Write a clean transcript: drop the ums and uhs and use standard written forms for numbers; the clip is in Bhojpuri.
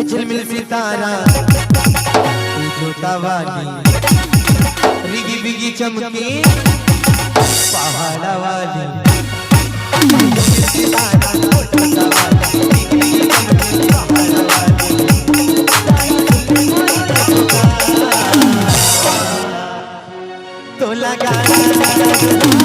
झिलमिल सितारा जोतावाली रिगी बिगी चमके पहाड़ा वाली सितारा जोतावाली रिगी बिगी चमके पहाड़ा वाली तो लगा